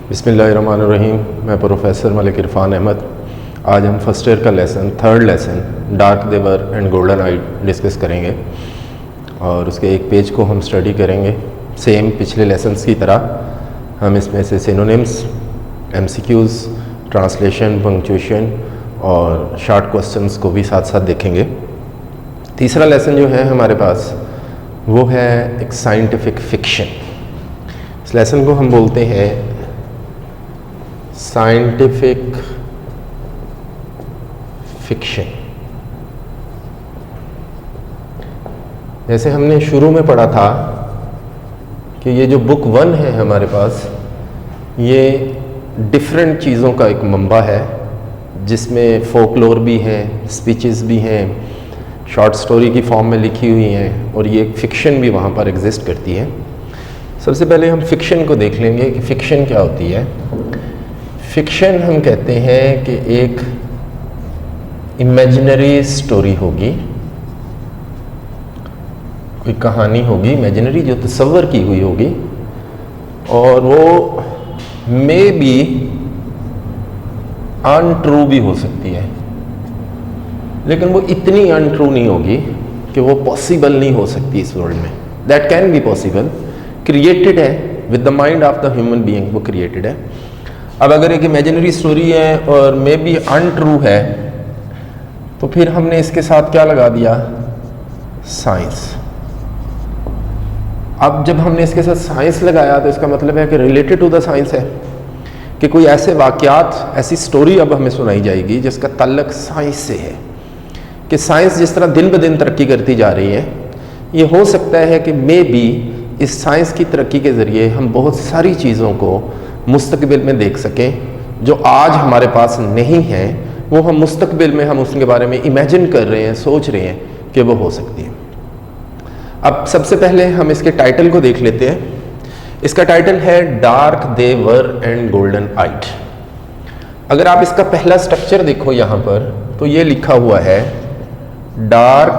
बिस्मिल्लाहिर्रहमानिर्रहीम। मैं प्रोफेसर मलिक इरफान अहमद। आज हम फर्स्ट ईयर का lesson, third lesson dark they were and golden eyed discuss करेंगे और उसके एक पेज को हम स्टडी करेंगे। सेम पिछले लेसन्स की तरह हम इसमें से सिनोनिम्स, एमसीक्यूज़, ट्रांसलेशन, पंक्चुएशन और शॉर्ट क्वेश्चंस को भी साथ साथ देखेंगे। तीसरा लेसन जो है हमारे पास वो है एक साइंटिफिक फिक्शन। इस लेसन को हम बोलते हैं साइंटिफिक फिक्शन। जैसे हमने शुरू में पढ़ा था कि ये जो बुक 1 है हमारे पास, ये डिफरेंट चीज़ों का एक मंबा है जिसमें फोकलोर भी हैं, स्पीचेस भी हैं, शॉर्ट स्टोरी की फॉर्म में लिखी हुई हैं और ये एक फ़िक्शन भी वहाँ पर एग्जिस्ट करती है। सबसे पहले हम फ़िक्शन को देख लेंगे कि फ़िक्शन क्या होती है। फ़िक्शन हम कहते हैं कि एक इमेजिनरी स्टोरी होगी, कोई कहानी होगी इमेजिनरी जो तस्वर की हुई होगी और वो मे बी अनट्रू भी हो सकती है, लेकिन वो इतनी अनट्रू नहीं होगी कि वो पॉसिबल नहीं हो सकती इस वर्ल्ड में। That can be possible, created है with the mind of the human being, वो क्रिएटेड है। अब अगर एक इमेजिनरी स्टोरी है और मे बी अनट्रू है तो फिर हमने इसके साथ क्या लगा दिया? साइंस। अब जब हमने इसके साथ साइंस लगाया तो इसका मतलब है कि रिलेटेड टू द साइंस है, कि कोई ऐसे वाक़यात, ऐसी स्टोरी अब हमें सुनाई जाएगी जिसका ताल्लुक साइंस से है। कि साइंस जिस तरह दिन ब दिन तरक्की करती जा रही है, ये हो सकता है कि मे बी इस साइंस की तरक्की के ज़रिए हम बहुत सारी चीज़ों को मुस्तकबिल में देख सकें जो आज हमारे पास नहीं है, वो हम मुस्तकबिल में हम उसके बारे में इमेजिन कर रहे हैं, सोच रहे हैं कि वो हो सकती है। अब सबसे पहले हम इसके टाइटल को देख लेते हैं। इसका टाइटल है डार्क देवर एंड गोल्डन आइड। अगर आप इसका पहला स्ट्रक्चर देखो यहाँ पर तो ये लिखा हुआ है डार्क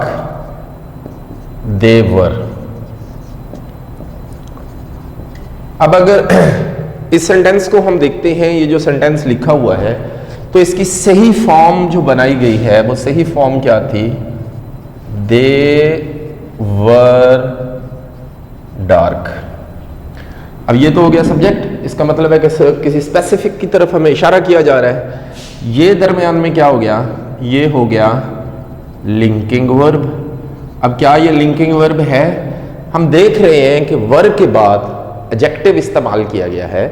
देवर। अब अगर इस सेंटेंस को हम देखते हैं, ये जो सेंटेंस लिखा हुआ है, तो इसकी सही फॉर्म जो बनाई गई है वो सही फॉर्म क्या थी? दे वर डार्क। अब ये तो हो गया सब्जेक्ट, इसका मतलब है कि किसी स्पेसिफिक की तरफ हमें इशारा किया जा रहा है। ये दरमियान में क्या हो गया? ये हो गया लिंकिंग वर्ब। अब क्या ये लिंकिंग वर्ब है? हम देख रहे हैं कि वर्ब के बाद एडजेक्टिव इस्तेमाल किया गया है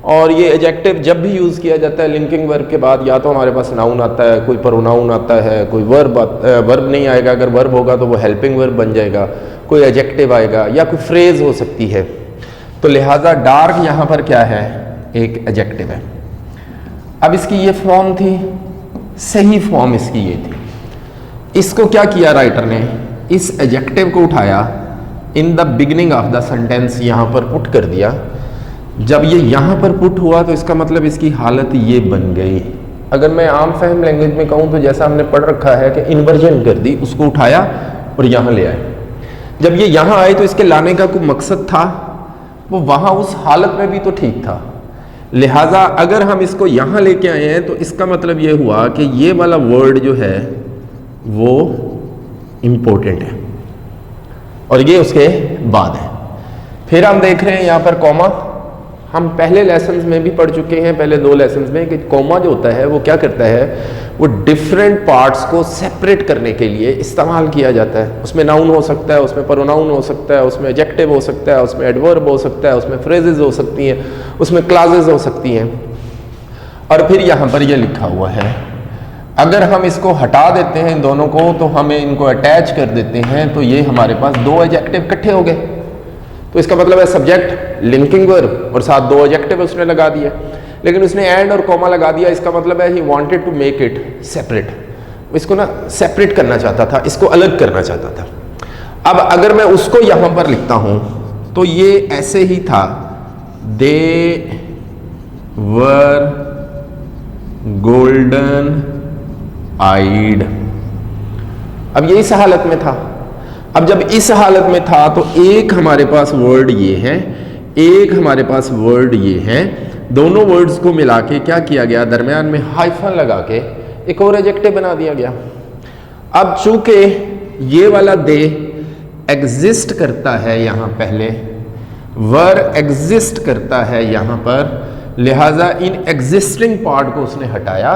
और ये एडजेक्टिव जब भी यूज़ किया जाता है लिंकिंग वर्ब के बाद, या तो हमारे पास नाउन आता है, कोई प्रोनाउन आता है, कोई वर्ब नहीं आएगा। अगर वर्ब होगा तो वो हेल्पिंग वर्ब बन जाएगा, कोई एडजेक्टिव आएगा या कोई फ्रेज हो सकती है। तो लिहाजा डार्क यहाँ पर क्या है? एक एडजेक्टिव है। अब इसकी ये फॉर्म थी, सही फॉर्म इसकी ये थी। इसको क्या किया राइटर ने? इस एडजेक्टिव को उठाया, in the beginning of the sentence यहाँ पर पुट कर दिया। जब ये यहाँ पर पुट हुआ तो इसका मतलब इसकी हालत ये बन गई। अगर मैं आम फहम लैंग्वेज में कहूँ तो जैसा हमने पढ़ रखा है कि इन्वर्जन कर दी, उसको उठाया और यहाँ ले आए। जब ये यहाँ आए तो इसके लाने का कोई मकसद था, वो वहाँ उस हालत में भी तो ठीक था। लिहाजा अगर हम इसको यहाँ लेके आए हैं तो इसका मतलब ये हुआ कि ये वाला वर्ड जो है वो इम्पोर्टेंट है और ये उसके बाद है। फिर हम देख रहे हैं यहाँ पर कॉमा। हम पहले लेसन्स में भी पढ़ चुके हैं, पहले 2 लेसन्स में, कि कॉमा जो होता है वो क्या करता है? वो डिफरेंट पार्ट्स को सेपरेट करने के लिए इस्तेमाल किया जाता है। उसमें नाउन हो सकता है, उसमें प्रोनाउन हो सकता है, उसमें एडजेक्टिव हो सकता है, उसमें एडवर्ब हो सकता है, उसमें फ्रेजेस हो सकती हैं, उसमें क्लासेस हो सकती हैं। और फिर यहाँ पर ये लिखा हुआ है, अगर हम इसको हटा देते हैं इन दोनों को तो हमें इनको अटैच कर देते हैं तो ये हमारे पास 2 एडजेक्टिव इकट्ठे हो गए। तो इसका मतलब है सब्जेक्ट, लिंकिंग वर्ब और साथ 2 एडजेक्टिव उसने लगा दिए। लेकिन उसने एंड और कॉमा लगा दिया, इसका मतलब है he wanted to make it separate. इसको ना सेपरेट करना चाहता था, इसको अलग करना चाहता था। अब अगर मैं उसको यहाँ पर लिखता हूँ तो ये ऐसे ही था, दे वर गोल्डन आइड। अब ये इस हालत में था। अब जब इस हालत में था तो एक हमारे पास वर्ड ये है, एक हमारे पास वर्ड ये है, दोनों वर्ड्स को मिला के क्या किया गया, दरमियान में हाइफन लगा के एक और एडजेक्टिव बना दिया गया। अब चूंकि ये वाला दे एग्जिस्ट करता है यहाँ पहले, वर एग्जिस्ट करता है यहाँ पर, लिहाजा इन एग्जिस्टिंग पार्ट को उसने हटाया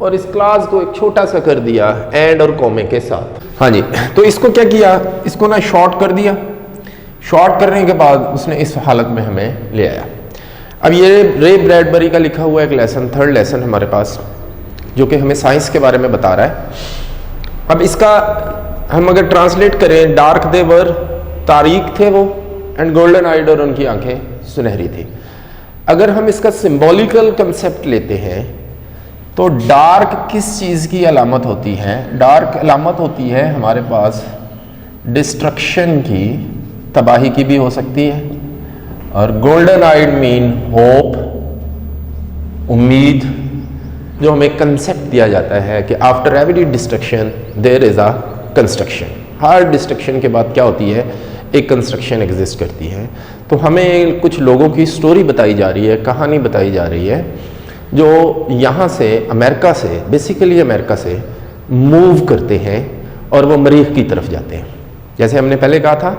और इस क्लास को एक छोटा सा कर दिया एंड और कॉमे के साथ। हाँ जी, तो इसको क्या किया, इसको ना शॉर्ट कर दिया। शॉर्ट करने के बाद उसने इस हालत में हमें ले आया। अब ये रे ब्रैडबरी का लिखा हुआ एक लेसन, थर्ड लेसन हमारे पास, जो कि हमें साइंस के बारे में बता रहा है। अब इसका हम अगर ट्रांसलेट करें, डार्क दे वर, तारीक थे वो, एंड गोल्डन आइड, और उनकी आंखें सुनहरी थी। अगर हम इसका सिंबॉलिकल कंसेप्ट लेते हैं तो डार्क किस चीज़ की अलामत होती है? डार्क अलामत होती है हमारे पास डिस्ट्रक्शन की, तबाही की भी हो सकती है, और गोल्डन आइड मीन होप, उम्मीद, जो हमें कंसेप्ट दिया जाता है कि after every destruction there is a construction. हर डिस्ट्रक्शन के बाद क्या होती है, एक कंस्ट्रक्शन एग्जिस्ट करती है। तो हमें कुछ लोगों की स्टोरी बताई जा रही है, कहानी बताई जा रही है, जो यहाँ से अमेरिका से, बेसिकली अमेरिका से मूव करते हैं और वो मरीख की तरफ जाते हैं। जैसे हमने पहले कहा था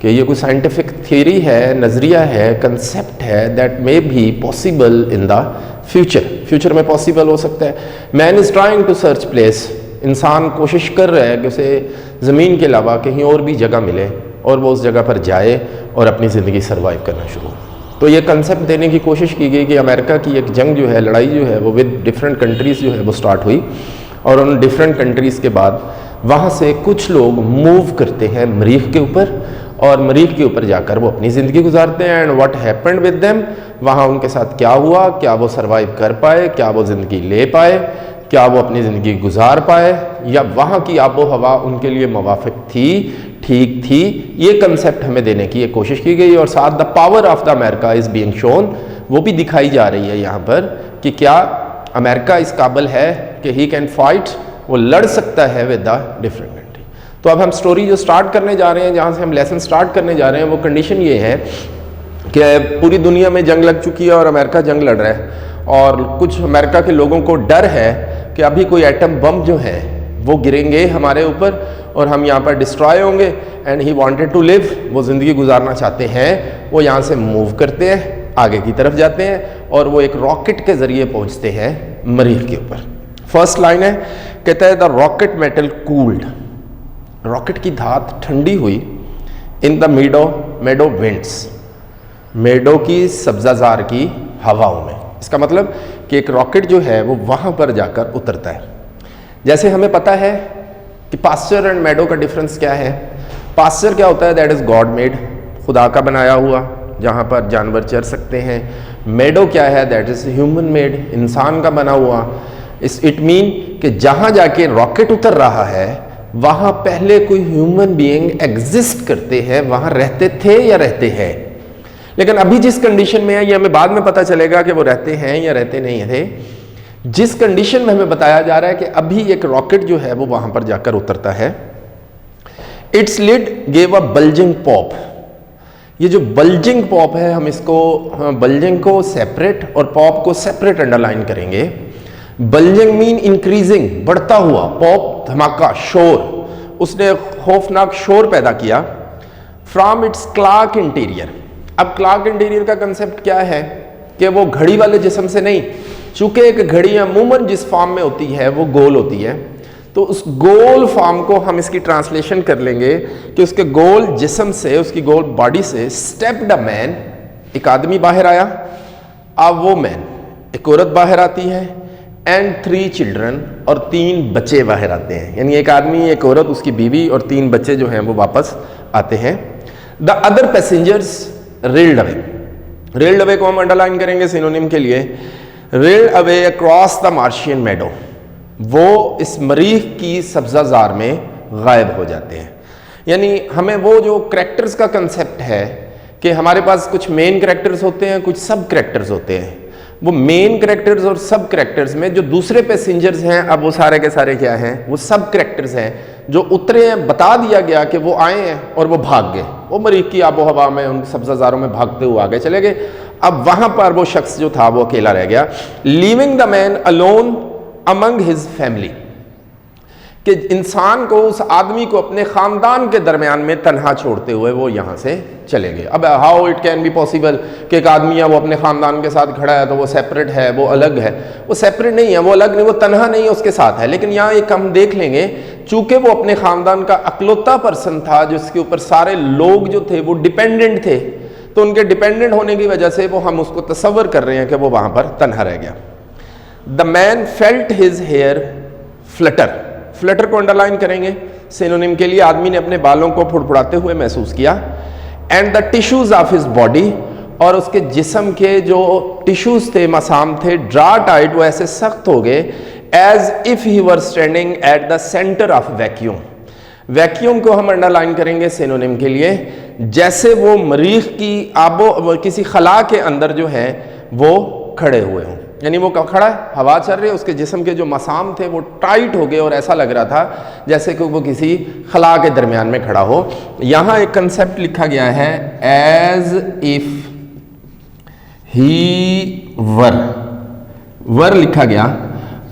कि ये कोई साइंटिफिक थियरी है, नज़रिया है, कंसेप्ट है that may be possible in the future. Future में पॉसिबल हो सकता है। Man is trying to search place, इंसान कोशिश कर रहा है कि उसे ज़मीन के अलावा कहीं और भी जगह मिले और वो उस जगह पर जाए और अपनी ज़िंदगी सर्वाइव करना शुरू हो। तो ये कंसेप्ट देने की कोशिश की गई कि अमेरिका की एक जंग जो है, लड़ाई जो है, वो विद डिफरेंट कंट्रीज़ जो है वो स्टार्ट हुई, और उन डिफरेंट कंट्रीज़ के बाद वहाँ से कुछ लोग मूव करते हैं मरीख के ऊपर, और मरीख के ऊपर जाकर वो अपनी ज़िंदगी गुजारते हैं। And what happened with them, वहाँ उनके साथ क्या हुआ, क्या वो सर्वाइव कर पाए, क्या वो ज़िंदगी ले पाए, क्या वो अपनी ज़िंदगी गुजार पाए, या वहाँ की आबो हवा उनके लिए मुवाफिक थी, ठीक थी। ये कंसेप्ट हमें देने की एक कोशिश की गई, और साथ the power of the America is being shown, वो भी दिखाई जा रही है यहाँ पर कि क्या अमेरिका इस काबिल है कि ही कैन फाइट, वो लड़ सकता है विद द डिफरेंट कंट्री। तो अब हम स्टोरी जो स्टार्ट करने जा रहे हैं, जहाँ से हम लेसन स्टार्ट करने जा रहे हैं, वो कंडीशन ये है कि पूरी दुनिया में जंग लग चुकी है और अमेरिका जंग लड़ रहा है, और कुछ अमेरिका के लोगों को डर है कि अभी कोई एटम बम जो है वो गिरेंगे हमारे ऊपर और हम यहाँ पर डिस्ट्रॉय होंगे। And he wanted to live, वो ज़िंदगी गुजारना चाहते हैं। वो यहाँ से मूव करते हैं, आगे की तरफ जाते हैं, और वो एक रॉकेट के ज़रिए पहुँचते हैं मरीख के ऊपर। फर्स्ट लाइन है, कहता है the rocket metal cooled, rocket की धात ठंडी हुई इन द मेडो विंड्स, मेडो की सब्जाजार की हवाओं में। इसका मतलब कि एक रॉकेट जो है वो वहाँ पर जाकर उतरता है। जैसे हमें पता है कि पास्चर एंड मेडो का डिफरेंस क्या है। पास्चर क्या होता है, दैट इज़ गॉड मेड, खुदा का बनाया हुआ, जहाँ पर जानवर चर सकते हैं। मेडो क्या है, दैट इज़ ह्यूमन मेड, इंसान का बना हुआ। इट मीन कि जहाँ जाके रॉकेट उतर रहा है वहाँ पहले कोई ह्यूमन बीइंग एग्जिस्ट करते हैं, वहाँ रहते थे या रहते हैं। लेकिन अभी जिस कंडीशन में है, ये हमें बाद में पता चलेगा कि वो रहते हैं या रहते नहीं थे। जिस कंडीशन में हमें बताया जा रहा है कि अभी एक रॉकेट जो है वो वहां पर जाकर उतरता है। Its lid gave a bulging pop. ये जो बल्जिंग पॉप है, हम इसको बल्जिंग को सेपरेट और पॉप को सेपरेट अंडरलाइन करेंगे। बल्जिंग मीन इंक्रीजिंग, बढ़ता हुआ, पॉप धमाका, शोर, उसने खौफनाक शोर पैदा किया। From its clock interior. अब क्लॉक इंटीरियर का कंसेप्ट क्या है कि वो घड़ी वाले जिस्म से नहीं, चूंकि एक घड़ी अमूमन जिस फॉर्म में होती है वो गोल होती है, तो उस गोल फॉर्म को हम इसकी ट्रांसलेशन कर लेंगे कि उसके गोल जिस्म से, उसकी गोल बॉडी से स्टेप्ड अ मैन, एक आदमी बाहर आया। अब वो मैन, एक औरत बाहर आती है, एंड 3 चिल्ड्रन, और 3 बच्चे बाहर आते हैं। यानी एक आदमी, एक औरत, उसकी बीवी और 3 बच्चे जो हैं वो वापस आते हैं। The other passengers railed away. Railed away को हम अंडरलाइन करेंगे सिनोनिम के लिए। Railed away across the Martian meadow, वो इस मरीख की सब्जाजार में गायब हो जाते हैं। यानी हमें वो जो करैक्टर्स का कंसेप्ट है कि हमारे पास कुछ मेन करैक्टर्स होते हैं, कुछ सब करैक्टर्स होते हैं। वो मेन करैक्टर्स और सब करैक्टर्स में जो दूसरे पैसेंजर्स हैं, अब वो सारे के सारे क्या हैं, वो सब करैक्टर्स हैं जो उतरे हैं। बता दिया गया कि वो आए हैं और वो भाग गए, वो मरीख की आबो हवा में, उन सब्जाजारों में भागते हुए आगे चले गए। अब वहां पर वो शख्स जो था वो अकेला रह गया। Leaving the man alone among his family, कि इंसान को, उस आदमी को अपने खानदान के दरमियान में तन्हा छोड़ते हुए वो यहां से चले गए। अब how it can be possible कि एक आदमी है वो अपने खानदान के साथ खड़ा है तो वो सेपरेट है, वो अलग है? वो सेपरेट नहीं है, वो अलग नहीं, वो तन्हा नहीं है, उसके साथ है। लेकिन यहाँ एक हम देख लेंगे, चूंकि वो अपने खानदान का अकलौता पर्सन था जिसके ऊपर सारे लोग जो थे वो डिपेंडेंट थे, तो उनके डिपेंडेंट होने की वजह से वो हम उसको तसव्वुर कर रहे हैं कि वो वहां पर तन्हा रह गया। The man felt his hair flutter, flutter को अंडरलाइन करेंगे सिनोनिम के लिए, आदमी ने अपने बालों को फुड़फुड़ाते हुए महसूस किया। And the tissues of his body, और उसके जिस्म के जो टिश्यूज थे, मसाम थे, ड्रा टाइट, वो ऐसे सख्त हो गए as if he were standing at the centre of vacuum. Vacuum को हम अंडरलाइन करेंगे सिनोनिम के लिए, जैसे वो मरीख की किसी खला के अंदर जो है वो खड़े हुए हों, यानी वो खड़ा है, हवा चल रही है, उसके जिस्म के जो मसाम थे वो टाइट हो गए और ऐसा लग रहा था जैसे कि वो किसी खला के दरमियान में खड़ा हो। यहां एक कंसेप्ट लिखा गया है एज इफ ही वर लिखा गया।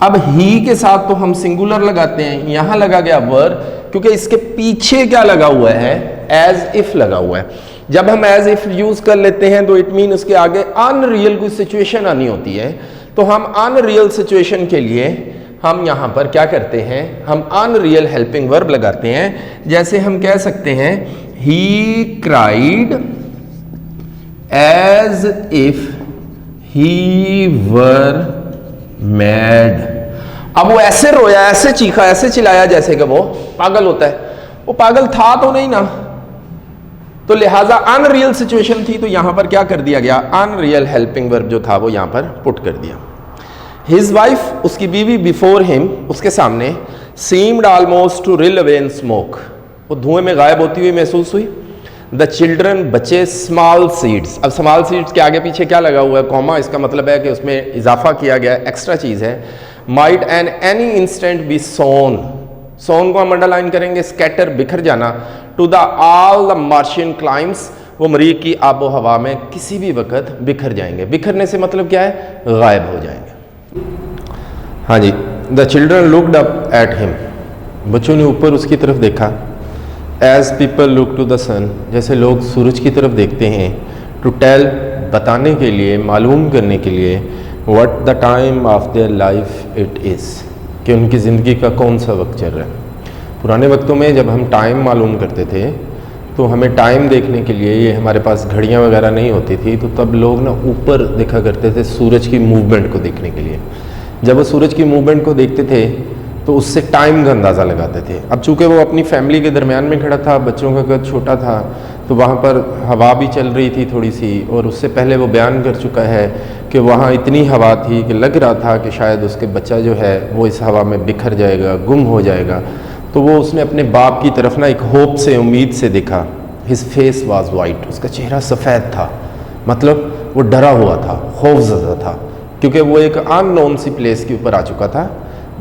अब ही के साथ तो हम सिंगुलर लगाते हैं, यहां लगा गया वर, क्योंकि इसके पीछे क्या लगा हुआ है? एज इफ लगा हुआ है। जब हम एज इफ यूज कर लेते हैं तो इट मीन उसके आगे अनरियल कोई सिचुएशन आनी होती है, तो हम अनरियल सिचुएशन के लिए हम यहां पर क्या करते हैं? हम अनरियल हेल्पिंग वर्ब लगाते हैं। जैसे हम कह सकते हैं he cried as if he were mad. अब वो ऐसे रोया, ऐसे चीखा, ऐसे चिल्लाया जैसे कि वो पागल होता है। वो पागल था तो नहीं ना, तो लिहाजा अनरियल सिचुएशन थी, तो यहां पर क्या कर दिया गया? अनरियल हेल्पिंग वर्ब जो था वो यहां पर पुट कर दिया। हिज वाइफ, उसकी बीवी, बिफोर हिम, उसके सामने, seemed almost two reel away in smoke, वो धुएं में गायब होती हुई महसूस हुई। द चिल्ड्रन, बच्चे, स्मॉल सीड्स। अब स्मॉल सीड्स के आगे पीछे क्या लगा हुआ है? कॉमा, इसका मतलब है कि उसमें इजाफा किया गया, एक्स्ट्रा चीज है। Might and any instant be sown, sown को हम अंडरलाइन करेंगे, स्कैटर, बिखर जाना। To the all the Martian climes, वो मरीख की आबो हवा में किसी भी वक्त बिखर जाएंगे। बिखरने से मतलब क्या है? गायब हो जाएंगे। हाँ जी, the children looked up at him, बच्चों ने ऊपर उसकी तरफ देखा। As people look to the sun, जैसे लोग सूरज की तरफ देखते हैं। टू टेल, बताने के लिए, मालूम करने के लिए। What the time of their life it is, कि उनकी ज़िंदगी का कौन सा वक्त चल रहा है। पुराने वक्तों में जब हम टाइम मालूम करते थे तो हमें टाइम देखने के लिए, ये हमारे पास घड़ियाँ वगैरह नहीं होती थी, तो तब लोग ना ऊपर देखा करते थे सूरज की मूवमेंट को देखने के लिए। जब वो सूरज की मूवमेंट को देखते थे तो उससे टाइम का अंदाज़ा लगाते थे। अब चूँकि वो अपनी फैमिली के दरमियान में खड़ा था, बच्चों का कद छोटा था, तो वहाँ पर हवा भी चल रही थी थोड़ी सी, और उससे पहले वो बयान कर चुका है कि वहाँ इतनी हवा थी कि लग रहा था कि शायद उसके बच्चा जो है वो इस हवा में बिखर जाएगा, गुम हो जाएगा। तो वो उसने अपने बाप की तरफ ना एक होप से, उम्मीद से देखा। हिज फेस वाज वाइट, उसका चेहरा सफ़ेद था, मतलब वो डरा हुआ था, खौफज़दा था, क्योंकि वो एक अननोन सी प्लेस के ऊपर आ चुका था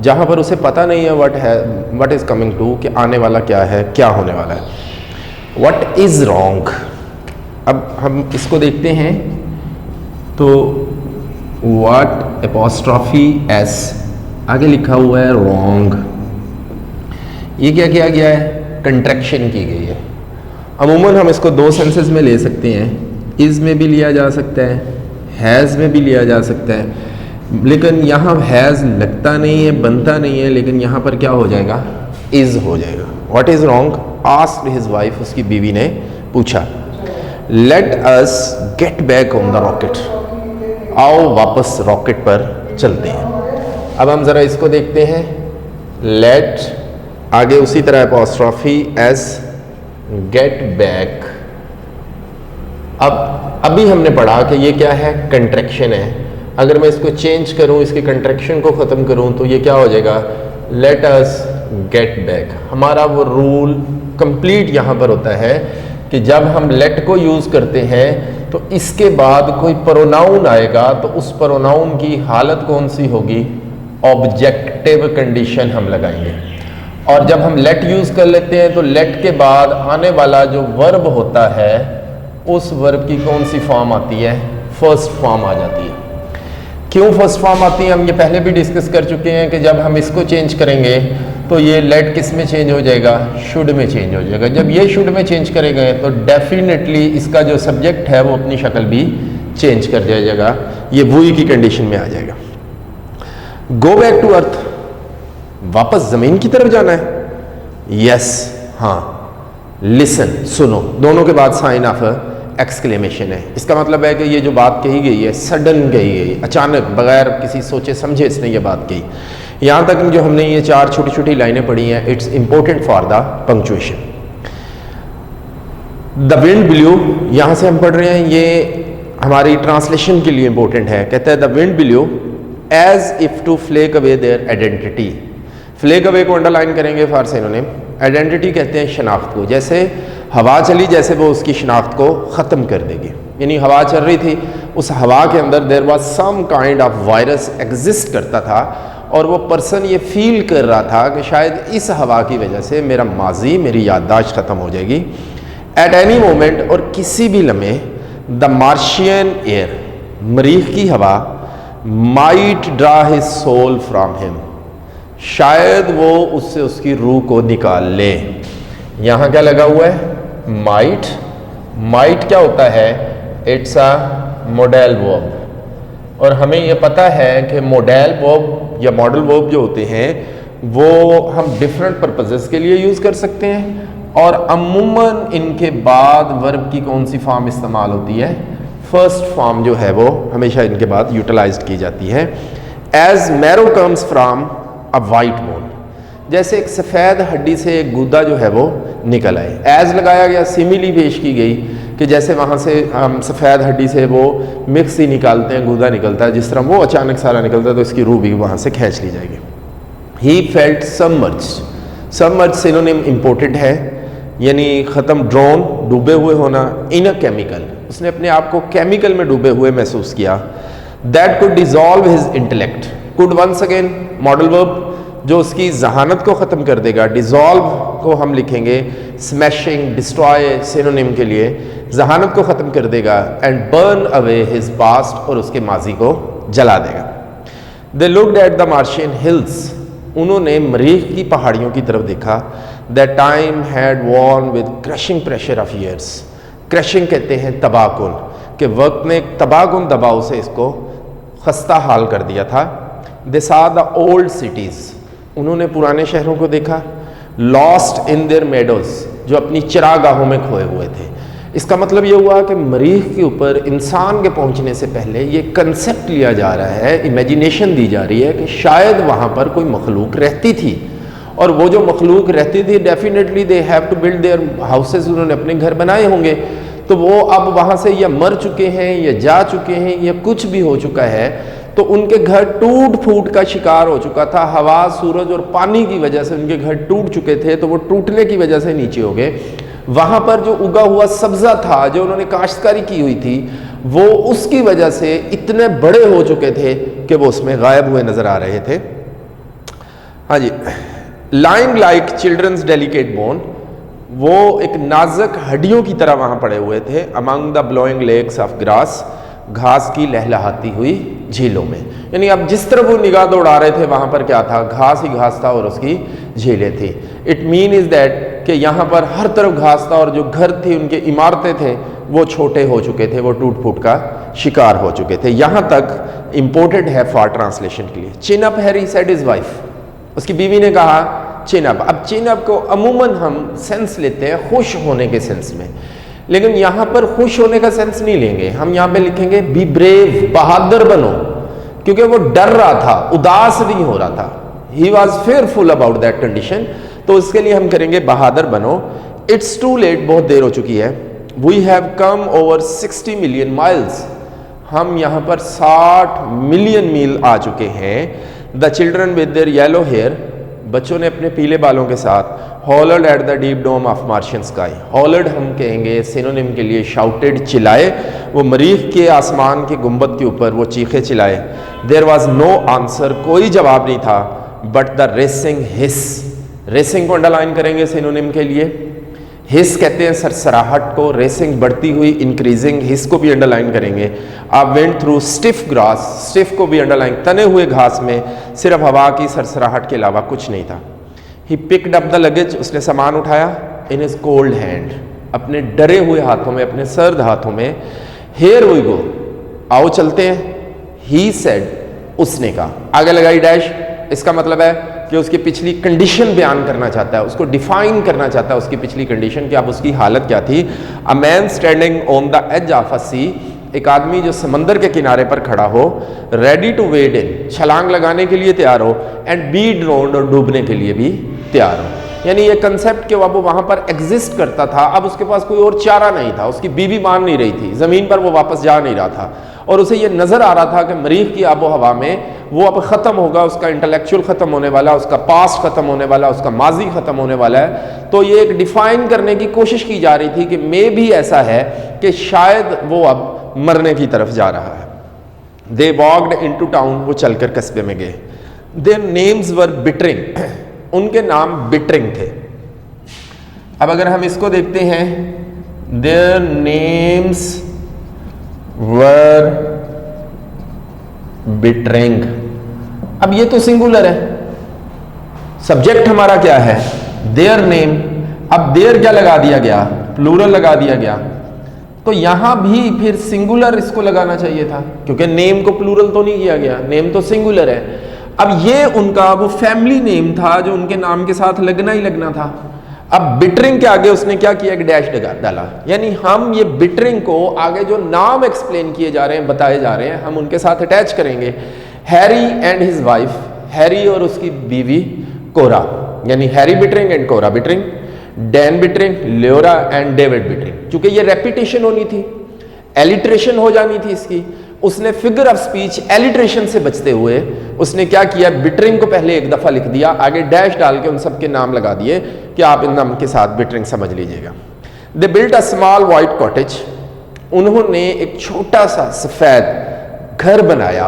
जहाँ पर उसे पता नहीं है व्हाट इज़ कमिंग टू, कि आने वाला क्या है, क्या होने वाला है। व्हाट इज़ रॉन्ग, अब हम इसको देखते हैं तो व्हाट एपोस्ट्रॉफी एस आगे लिखा हुआ है रॉन्ग। ये क्या किया गया है? कंट्रैक्शन की गई है। अमूमन हम इसको दो सेंसेस में ले सकते हैं, इज़ में भी लिया जा सकता है, हैज़ में भी लिया जा सकता है, लेकिन यहाँ हैज़ लगता नहीं है, बनता नहीं है, लेकिन यहाँ पर क्या हो जाएगा? इज़ हो जाएगा। What is wrong? Asked his wife, उसकी बीवी ने पूछा। Let us get back on the rocket, आओ वापस रॉकेट पर चलते हैं। अब हम ज़रा इसको देखते हैं। लेट, आगे उसी तरह एपोस्ट्रॉफी एस, गेट बैक। अब अभी हमने पढ़ा कि ये क्या है? कंट्रैक्शन है। अगर मैं इसको चेंज करूं, इसके कंट्रैक्शन को ख़त्म करूं, तो ये क्या हो जाएगा? Let us get back. हमारा वो रूल कंप्लीट यहाँ पर होता है कि जब हम लेट को यूज़ करते हैं तो इसके बाद कोई प्रोनाउन आएगा तो उस प्रोनाउन की हालत कौन सी होगी? ऑब्जेक्टिव कंडीशन हम लगाएंगे। और जब हम लेट यूज़ कर लेते हैं तो लेट के बाद आने वाला जो वर्ब होता है उस वर्ब की कौन सी फॉर्म आती है? फर्स्ट फॉर्म आ जाती है। क्यों फर्स्ट फॉर्म आती है हम ये पहले भी डिस्कस कर चुके हैं कि जब हम इसको चेंज करेंगे तो ये लेट किस में चेंज हो जाएगा, शुड में चेंज हो जाएगा। जब ये शुड में चेंज करेंगे तो डेफिनेटली इसका जो सब्जेक्ट है वो अपनी शक्ल भी चेंज कर दिया जाएगा, ये वही की कंडीशन में आ जाएगा। गो बैक टू अर्थ, वापस जमीन की तरफ जाना है। यस, हाँ, लिसन, सुनो, दोनों के बाद साइन ऑफ एक्सक्लेमेशन है। इसका मतलब है कि ये जो बात कही गई है सडन कही गई, अचानक बगैर किसी सोचे समझे इसने ये बात कही। यहाँ तक जो हमने ये 4 छोटी छोटी लाइनें पढ़ी हैं, it's important for the punctuation. The wind blue, यहाँ से हम पढ़ रहे हैं, ये हमारी ट्रांसलेशन के लिए इंपॉर्टेंट है। कहता है the wind blew as if to flake away their identity. Flake away को अंडरलाइन करेंगे फॉर सिनोनिम। आइडेंटिटी कहते हैं शनाख्त को, जैसे हवा चली जैसे वो उसकी शनाख्त को ख़त्म कर देगी। यानी हवा चल रही थी, उस हवा के अंदर there was some kind of virus exist करता था और वो पर्सन ये फील कर रहा था कि शायद इस हवा की वजह से मेरा माजी, मेरी याददाश्त ख़त्म हो जाएगी। एट एनी मोमेंट, और किसी भी लम्हे, द मार्शियन एयर, मरीख की हवा, might draw his soul from him, शायद वो उससे उसकी रूह को निकाल ले। यहाँ क्या लगा हुआ है, माइट। माइट क्या होता है, इट्स अ मॉडल वर्ब, और हमें ये पता है कि मॉडल वर्ब या मॉडल वर्ब जो होते हैं वो हम डिफरेंट पर्पसेस के लिए यूज़ कर सकते हैं, और अमूमन इनके बाद वर्ब की कौन सी फॉर्म इस्तेमाल होती है, फर्स्ट फॉर्म जो है वो हमेशा इनके बाद यूटिलाइज्ड की जाती है। As marrow comes from a white bone, जैसे एक सफ़ेद हड्डी से एक गूदा जो है वो निकल आए। एज लगाया गया, सिमिली पेश की गई कि जैसे वहाँ से हम सफ़ेद हड्डी से वो मिक्स ही निकालते हैं, गूदा निकलता है, जिस तरह वो अचानक सारा निकलता है तो इसकी रूह भी वहाँ से खींच ली जाएगी। He felt submerged. Submerged synonym imported है, यानी ख़त्म, ड्रोन, डूबे हुए होना, इन अ केमिकल, उसने अपने आप को केमिकल में डूबे हुए महसूस किया। That could dissolve his intellect. Could once again modal verb जो उसकी जहानत को ख़त्म कर देगा। डिज़ोल्व को हम लिखेंगे स्मैशिंग, डिस्ट्रॉय सिनोनिम के लिए, जहानत को ख़त्म कर देगा। And burn away his past, और उसके माजी को जला देगा। They looked at the Martian hills, उन्होंने मरीख की पहाड़ियों की तरफ देखा। That time had Warne with crushing pressure of years. Crushing कहते हैं तबाहकुन, कि वक्त ने तबाहकुन दबाव से इसको खस्ता हाल कर दिया था। दे सा द ओल्ड सिटीज़, उन्होंने पुराने शहरों को देखा। लॉस्ट इन देयर मेडोज, जो अपनी चरागाहों में खोए हुए थे। इसका मतलब ये हुआ कि मरीख के ऊपर इंसान के पहुंचने से पहले ये कंसेप्ट लिया जा रहा है, इमेजिनेशन दी जा रही है कि शायद वहाँ पर कोई मखलूक रहती थी, और वो जो मखलूक रहती थी definitely they have to build their houses, उन्होंने अपने घर बनाए होंगे। तो वो अब वहाँ से या मर चुके हैं या जा चुके हैं या कुछ भी हो चुका है, तो उनके घर टूट फूट का शिकार हो चुका था। हवा, सूरज और पानी की वजह से उनके घर टूट चुके थे, तो वो टूटने की वजह से नीचे हो गए। वहाँ पर जो उगा हुआ सब्जा था, जो उन्होंने काश्तकारी की हुई थी, वो उसकी वजह से इतने बड़े हो चुके थे कि वो उसमें गायब हुए नजर आ रहे थे। हाँ जी, lying like children's delicate bone, वो एक नाजुक हड्डियों की तरह वहाँ पड़े हुए थे। Among the blowing lakes of grass, घास की लहलहाती हुई झीलों में। यानी अब जिस तरफ वो निगाह दौड़ा रहे थे वहाँ पर क्या था, घास ही घास था और उसकी झीलें थी। इट मीन इज़ दैट कि यहाँ पर हर तरफ घास था, और जो घर थे, उनके इमारतें थे, वो छोटे हो चुके थे, वो टूट फूट का शिकार हो चुके थे। यहाँ तक इम्पोर्टेड है फॉर ट्रांसलेशन के लिए। चिन up Harry said his wife, उसकी बीवी ने कहा चिन अप। अब चिन अप को अमूमन हम सेंस लेते हैं खुश होने के सेंस में, लेकिन यहाँ पर खुश होने का सेंस नहीं लेंगे। हम यहाँ पे लिखेंगे बी ब्रेव, बहादुर बनो, क्योंकि वो डर रहा था, उदास नहीं हो रहा था। He was fearful about that condition, तो इसके लिए हम करेंगे बहादुर बनो। इट्स टू लेट, बहुत देर हो चुकी है। We have come over 60 million miles, हम यहाँ पर 60 मिलियन मील आ चुके हैं। The children with their yellow hair, बच्चों ने अपने पीले बालों के साथ। Hollered at the deep dome of Martian sky, hollered हम कहेंगे सिनोनिम के लिए शाउटेड, चिल्लाए। वो मरीख के आसमान के गुंबद के ऊपर वो चीखे चिल्लाए। देयर वॉज नो आंसर, कोई जवाब नहीं था। But the racing his, racing को अंडरलाइन करेंगे सिनोनिम के लिए। हिस कहते हैं सरसराहट को, रेसिंग बढ़ती हुई, इंक्रीजिंग, हिस को भी अंडरलाइन करेंगे। आप went through stiff grass, stiff को भी अंडरलाइन, तने हुए घास में सिर्फ हवा की सरसराहट के अलावा कुछ नहीं था। He picked up the luggage, उसने सामान उठाया, इन हिज कोल्ड हैंड, अपने डरे हुए हाथों में, अपने सर्द हाथों में। हेयर वी गो, आओ चलते हैं। ही सेड, उसने कहा, आगे लगाई डैश, इसका मतलब है कि उसकी पिछली कंडीशन बयान करना चाहता है, उसको डिफाइन करना चाहता है उसकी पिछली कंडीशन, कि अब उसकी हालत क्या थी। A man standing on the edge of a sea, एक आदमी जो समंदर के किनारे पर खड़ा हो, रेडी टू वेड इन, छलांग लगाने के लिए तैयार हो, एंड बी ड्रोन्ड, और डूबने के लिए भी तैयार हो। यानी ये कंसेप्ट कि अब वो वहां पर एग्जिस्ट करता था, अब उसके पास कोई और चारा नहीं था, उसकी बीवी मान नहीं रही थी, जमीन पर वो वापस जा नहीं रहा था, और उसे ये नजर आ रहा था कि मरीख की आबो हवा में वो अब खत्म होगा, उसका इंटेलेक्चुअल खत्म होने वाला, उसका पास्ट खत्म होने वाला, उसका माजी खत्म होने वाला है। तो ये एक डिफाइन करने की कोशिश की जा रही थी कि मे भी ऐसा है कि शायद वो अब मरने की तरफ जा रहा है। दे वॉक्ड इनटू टाउन, वो चलकर कस्बे में गए। देयर नेम्स वर बिटरिंग, उनके नाम बिटरिंग थे। अब अगर हम इसको देखते हैं, देयर नेम्स वर बिटरिंग, अब ये तो सिंगुलर है, सब्जेक्ट हमारा क्या है, देयर नेम। अब देयर क्या लगा दिया गया, प्लूरल लगा दिया गया, तो यहां भी फिर सिंगुलर इसको लगाना चाहिए था, क्योंकि नेम को प्लूरल तो नहीं किया गया, नेम तो सिंगुलर है। अब ये उनका वो फैमिली नेम था जो उनके नाम के साथ लगना ही लगना था। अब बिटरिंग के आगे उसने क्या किया, एक डैश डाला, यानी हम ये बिटरिंग को आगे जो नाम एक्सप्लेन किए जा रहे हैं, बताए जा रहे हैं, हम उनके साथ अटैच करेंगे। Harry and his wife, Harry और उसकी बीवी कोरा, यानी Harry Bittering and Cora Bittering, Dan Bittering, Laura and David Bittering. चूंकि ये रेपिटेशन होनी थी, एलिट्रेशन हो जानी थी इसकी, उसने फिगर ऑफ स्पीच एलिट्रेशन से बचते हुए उसने क्या किया, बिटरिंग को पहले एक दफा लिख दिया, आगे डैश डाल के उन सबके नाम लगा दिए कि आप इन नाम के साथ बिटरिंग समझ लीजिएगा। They built a small white cottage, उन्होंने एक छोटा सा सफेद घर बनाया।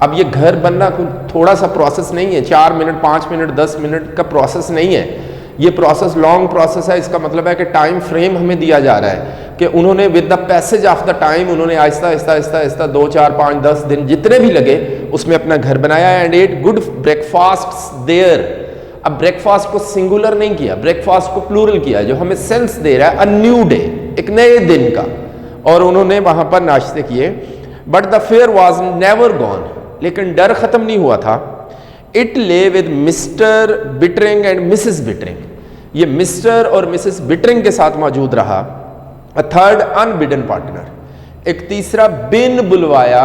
अब ये घर बनना कोई थोड़ा सा प्रोसेस नहीं है, 4 मिनट 5 मिनट 10 मिनट का प्रोसेस नहीं है, ये प्रोसेस लॉन्ग प्रोसेस है। इसका मतलब है कि टाइम फ्रेम हमें दिया जा रहा है कि उन्होंने with the passage of the time उन्होंने आहिस्ता आहिस्ता आहिस्ता आहिस्ता 2 4 5 10 दिन जितने भी लगे उसमें अपना घर बनाया। And ate good breakfast there, अब ब्रेकफास्ट को सिंगुलर नहीं किया, ब्रेकफास्ट को प्लूरल किया, जो हमें सेंस दे रहा है अ न्यू डे, एक नए दिन का, और उन्होंने वहां पर नाश्ते किए। But the fear was never gone, लेकिन डर खत्म नहीं हुआ था। It lay with Mr Bittering and Mrs Bittering, ये मिस्टर और मिसेस बिटरिंग के साथ मौजूद रहा। अ थर्ड अनबिडन पार्टनर, एक तीसरा बिन बुलवाया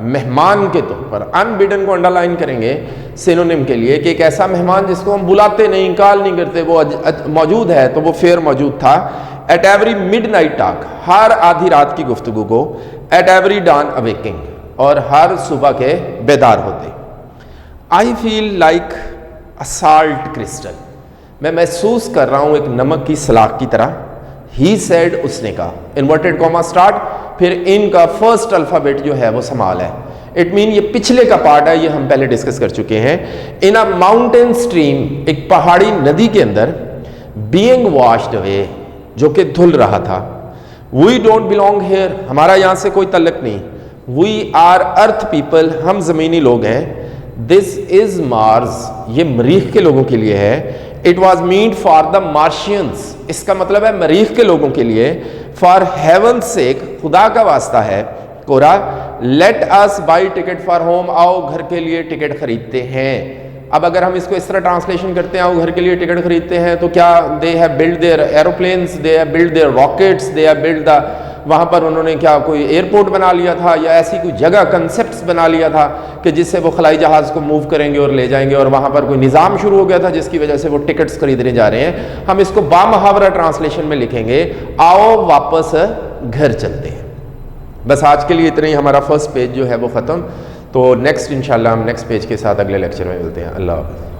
मेहमान के तौर पर। अनबिडन को अंडरलाइन करेंगे सिनोनिम के लिए कि एक ऐसा मेहमान जिसको हम बुलाते नहीं, कॉल नहीं करते, वो मौजूद है, तो वो फेयर मौजूद था। एट एवरी मिडनाइट टॉक, हर आधी रात की गुफ्तगू को। एट एवरी डॉन अवेकिंग, और हर सुबह के बेदार होते। I feel like a salt crystal, मैं महसूस कर रहा हूं एक नमक की सलाख की तरह। ही सेड, उसने कहा, इन्वर्टेड कॉमा स्टार्ट, फिर इनका फर्स्ट अल्फाबेट जो है वो समाल है। इट मीन ये पिछले का पार्ट है, ये हम पहले डिस्कस कर चुके हैं। इन अ माउंटेन स्ट्रीम, एक पहाड़ी नदी के अंदर, बीइंग वॉश्ड अवे, जो कि धुल रहा था। वी डोंट बिलोंग हेयर, हमारा यहां से कोई तल्लक नहीं। वी आर अर्थ पीपल, हम जमीनी लोग हैं। दिस इज मार्स, ये मरीख के लोगों के लिए है। It was made for the Martians, इसका मतलब है मरीख के लोगों के लिए। फॉर हेवन सेक, खुदा का वास्ता है। Cora, let us buy ticket for home, आओ घर के लिए टिकट खरीदते हैं। अब अगर हम इसको इस तरह ट्रांसलेशन करते हैं, आओ घर के लिए टिकट खरीदते हैं, तो क्या they have build their aeroplanes, they have build their rockets, they have build the, वहाँ पर उन्होंने क्या कोई एयरपोर्ट बना लिया था, या ऐसी कोई जगह कंसेप्ट्स बना लिया था कि जिससे वो खलाई जहाज़ को मूव करेंगे और ले जाएंगे, और वहाँ पर कोई निज़ाम शुरू हो गया था जिसकी वजह से वो टिकट्स खरीदने जा रहे हैं। हम इसको बामुहावरा ट्रांसलेशन में लिखेंगे, आओ वापस घर चलते हैं। बस आज के लिए इतना ही, हमारा फर्स्ट पेज जो है वो ख़त्म। तो नेक्स्ट इंशाल्लाह हम नेक्स्ट पेज के साथ अगले लेक्चर में मिलते हैं। अल्लाह हाफ़िज़।